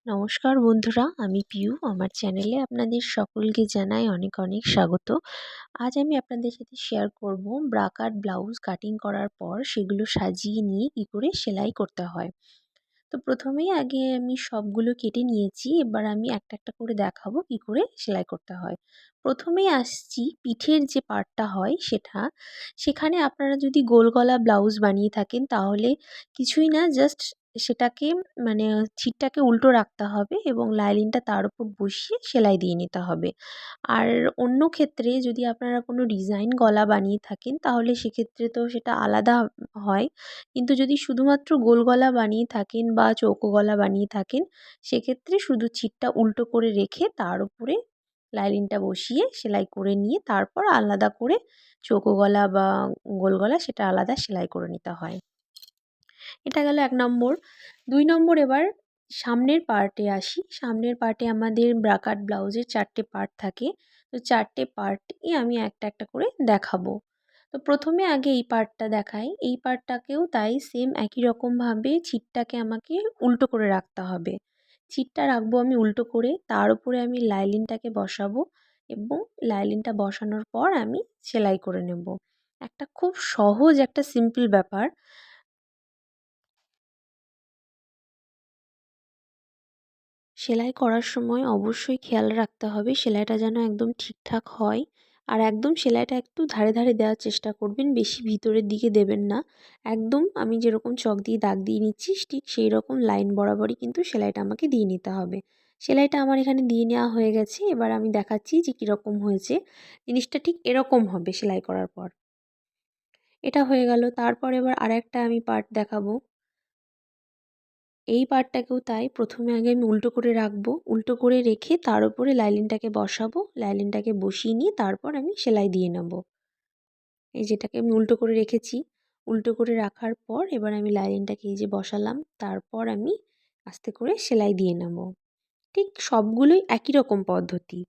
নমস্কার বন্ধুরা, আমি পিউ। আমার চ্যানেলে আপনাদের সকলকে জানাই অনেক অনেক স্বাগত। আজ আমি আপনাদের সাথে শেয়ার করব ব্রা ব্লাউজ কাটিং করার পর সেগুলো সাজিয়ে নিয়ে কী করে সেলাই করতে হয়। তো প্রথমেই আগে আমি সবগুলো কেটে নিয়েছি। এবার আমি একটা একটা করে দেখাবো কী করে সেলাই করতে হয়। প্রথমেই আসছি পিঠের যে পার্টটা হয় সেখানে আপনারা যদি গোল গলা ব্লাউজ বানিয়ে থাকেন তাহলে কিছুই না, জাস্ট সেটাকে মানে ছিটটাকে উল্টো রাখতে হবে এবং লাইলিনটা তার উপর বসিয়ে সেলাই দিয়ে নিতে হবে। আর অন্য ক্ষেত্রে যদি আপনারা কোনো ডিজাইন গলা বানিয়ে থাকেন তাহলে সেক্ষেত্রে তো সেটা আলাদা হয়। কিন্তু যদি শুধুমাত্র গোল গলা বানিয়ে থাকেন বা চৌকো গলা বানিয়ে থাকেন সেক্ষেত্রে শুধু ছিটটা উল্টো করে রেখে তার উপরে লাইলিনটা বসিয়ে সেলাই করে নিয়ে তারপর আলাদা করে চৌকো গলা বা গোল গলা সেটা আলাদা সেলাই করে নিতে হয়। এটা গেল ১ নম্বর। ২ নম্বর, এবার সামনের পার্টে আসি। সামনের পার্টে আমাদের ব্রাকাট ব্লাউজের ৪ টে পার্ট থাকে। তো ৪ টে পার্টই আমি একটা একটা করে দেখাবো। তো প্রথমে আগে এই পার্টটা দেখাই। এই পার্টটাকেও তাই সেম একই রকমভাবে ছিটটাকে আমাকে উল্টো করে রাখতে হবে। ছিটটা রাখবো আমি উল্টো করে, তার উপরে আমি লাইলিনটাকে বসাবো এবং লাইলিনটা বসানোর পর আমি সেলাই করে নেব। একটা খুব সহজ একটা সিম্পল ব্যাপার। সেলাই করার সময় অবশ্যই খেয়াল রাখতে হবে সেলাইটা যেন একদম ঠিকঠাক হয়। আর একদম সেলাইটা একটু ধারে ধারে দেওয়ার চেষ্টা করবেন, বেশি ভিতরের দিকে দেবেন না। একদম আমি যেরকম চক দিয়ে দাগ দিয়ে নিচ্ছি ঠিক সেই রকম লাইন বরাবরই কিন্তু সেলাইটা আমাকে দিয়ে নিতে হবে। সেলাইটা আমার এখানে দিয়ে নেওয়া হয়ে গেছে। এবার আমি দেখাচ্ছি যে কীরকম হয়েছে। জিনিসটা ঠিক এরকম হবে সেলাই করার পর। এটা হয়ে গেল। তারপর এবার আরেকটা আমি পার্ট দেখাবো। এই পার্টটাকেও তাই প্রথমে আগে আমি উল্টো করে রাখবো। উল্টো করে রেখে তার উপরে লাইলিনটাকে বসাবো। লাইলিনটাকে বসিয়ে নিয়ে তারপর আমি সেলাই দিয়ে নেব। এই যেটাকে আমি উল্টো করে রেখেছি। উল্টো করে রাখার পর এবার আমি লাইলিনটাকে এই যে বসালাম। তারপর আমি আস্তে করে সেলাই দিয়ে নেব। ঠিক সবগুলোই একই রকম পদ্ধতি।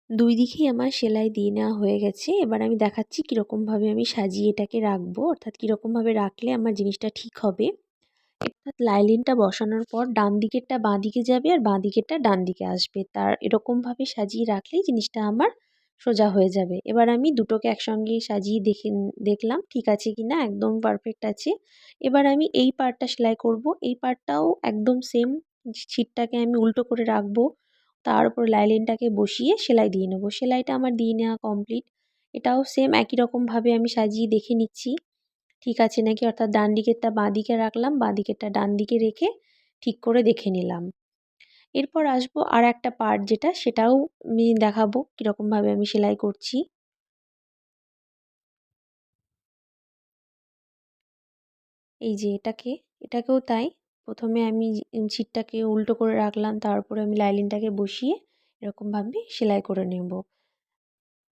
২ দিকেই আমার সেলাই দিয়ে নেওয়া হয়ে গেছে। এবার আমি দেখাচ্ছি কীরকমভাবে আমি সাজিয়ে এটাকে রাখবো। অর্থাৎ কীরকমভাবে রাখলে আমার জিনিসটা ঠিক হবে। অর্থাৎ লাইলিনটা বসানোর পর ডান দিকেরটা বাঁ দিকে যাবে আর বাঁ দিকেরটা ডান দিকে আসবে। তার এরকমভাবে সাজিয়ে রাখলেই জিনিসটা আমার সোজা হয়ে যাবে। এবার আমি দুটোকে একসঙ্গে সাজিয়ে দেখলাম ঠিক আছে কিনা, একদম পারফেক্ট আছে। এবার আমি এই পার্টটা সেলাই করব। এই পার্টটাও একদম সেম ছিটটাকে আমি উল্টো করে রাখবো। তার উপর লাইলিনটাকে বসিয়ে সেলাই দিয়ে নেব। সেলাইটা আমার দিয়ে নেওয়া কমপ্লিট। এটাও সেম একই রকমভাবে আমি সাজিয়ে দেখে নিচ্ছি ঠিক আছে নাকি। অর্থাৎ ডান দিকেরটা বাঁ দিকে রাখলাম, বাঁ দিকেরটা ডান দিকে রেখে ঠিক করে দেখে নিলাম। এরপর আসবো আরেকটা পার্ট সেটাও আমি দেখাবো কীরকমভাবে আমি সেলাই করছি। এই যে এটাকেও তাই। প্রথমে আমি ছিটটাকে উল্টো করে রাখলাম, তারপরে আমি লাইলিনটাকে বসিয়ে এরকমভাবে সেলাই করে নেব।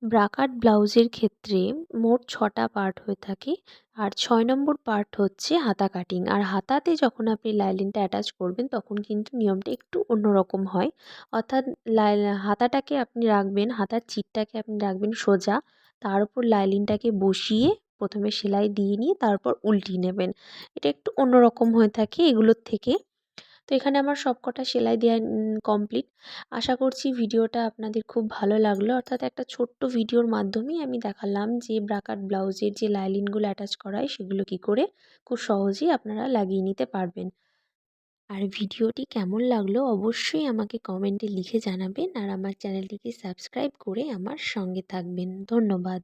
ব্রাকাট ব্লাউজের ক্ষেত্রে মোট ৬টা পার্ট হয়ে থাকে। আর ৬ নম্বর পার্ট হচ্ছে হাতা কাটিং। আর হাতাতে যখন আপনি লাইলিনটা অ্যাটাচ করবেন তখন কিন্তু নিয়মটা একটু অন্যরকম হয়। অর্থাৎ হাতাটাকে আপনি রাখবেন, হাতার চিটটাকে আপনি রাখবেন সোজা। তার উপর লাইলিনটাকে বসিয়ে প্রথমে সেলাই দিয়ে নিয়ে তারপর উল্টিয়ে নেবেন। এটা একটু অন্যরকম হয়ে থাকে এগুলোর থেকে। তো এখানে আমার সবকটা সেলাই দেওয়া কমপ্লিট। আশা করছি ভিডিওটা আপনাদের খুব ভালো লাগলো। অর্থাৎ একটা ছোট্ট ভিডিওর মাধ্যমেই আমি দেখালাম যে ব্রাকাট ব্লাউজের যে লাইলিনগুলো অ্যাটাচ করা হয় সেগুলো কী করে খুব সহজেই আপনারা লাগিয়ে নিতে পারবেন। আর ভিডিওটি কেমন লাগলো অবশ্যই আমাকে কমেন্টে লিখে জানাবেন আর আমার চ্যানেলটিকে সাবস্ক্রাইব করে আমার সঙ্গে থাকবেন। ধন্যবাদ।